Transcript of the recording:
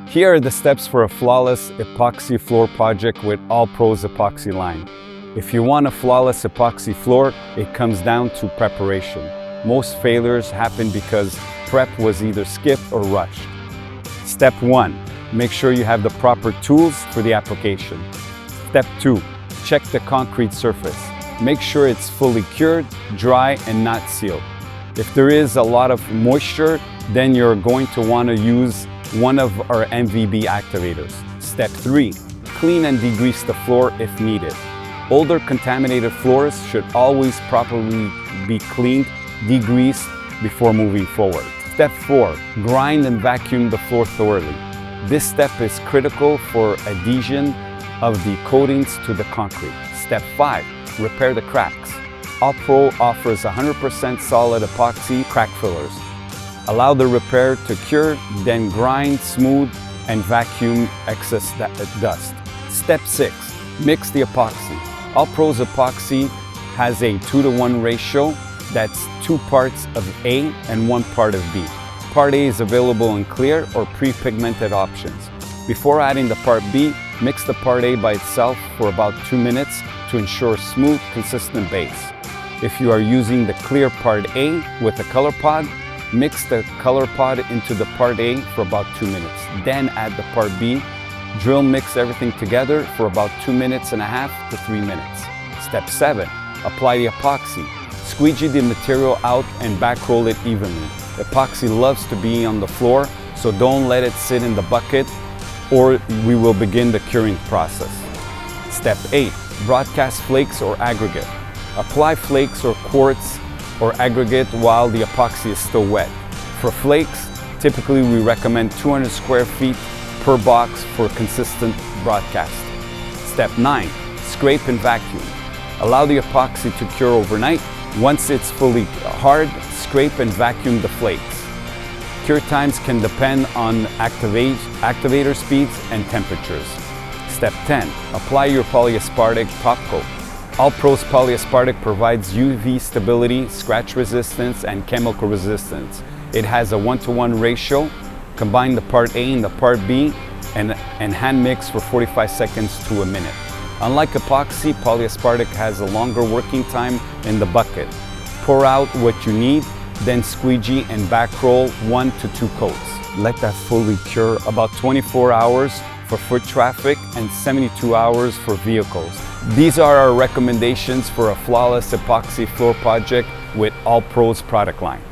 Here are the steps for a flawless epoxy floor project with ALLPRO's epoxy line. If you want a flawless epoxy floor, it comes down to preparation. Most failures happen because prep was either skipped or rushed. Step 1. Make sure you have the proper tools for the application. Step 2. Check the concrete surface. Make sure it's fully cured, dry, and not sealed. If there is a lot of moisture, then you're going to want to use one of our MVB activators. Step 3. Clean and degrease the floor if needed. Older contaminated floors should always properly be cleaned, degreased before moving forward. Step 4. Grind and vacuum the floor thoroughly. This step is critical for adhesion of the coatings to the concrete. Step 5. Repair the cracks. ALLPRO offers 100% solid epoxy crack fillers. Allow the repair to cure, then grind, smooth, and vacuum excess dust. Step 6. Mix the epoxy. ALLPRO's epoxy has a 2-to-1 ratio. That's 2 parts of A and 1 part of B. Part A is available in clear or pre-pigmented options. Before adding the part B, mix the part A by itself for about 2 minutes to ensure smooth, consistent base. If you are using the clear part A with a color pod, mix the color pod into the part A for about 2 minutes. Then add the part B. Drill mix everything together for about 2.5 minutes to 3 minutes. Step 7. Apply the epoxy. Squeegee the material out and back roll it evenly. Epoxy loves to be on the floor, so don't let it sit in the bucket or we will begin the curing process. Step 8. Broadcast flakes or aggregate. Apply flakes or quartz or aggregate while the epoxy is still wet. For flakes, typically we recommend 200 square feet per box for consistent broadcast. Step 9. Scrape and vacuum. Allow the epoxy to cure overnight. Once it's fully hard, scrape and vacuum the flakes. Cure times can depend on activator speeds and temperatures. Step 10. Apply your polyaspartic top coat. ALLPRO's polyaspartic provides UV stability, scratch resistance, and chemical resistance. It has a 1-to-1 ratio. Combine the part A and the part B and hand mix for 45 seconds to a minute. Unlike epoxy, polyaspartic has a longer working time in the bucket. Pour out what you need, then squeegee and back roll 1 to 2 coats. Let that fully cure, about 24 hours for foot traffic and 72 hours for vehicles. These are our recommendations for a flawless epoxy floor project with ALLPRO's product line.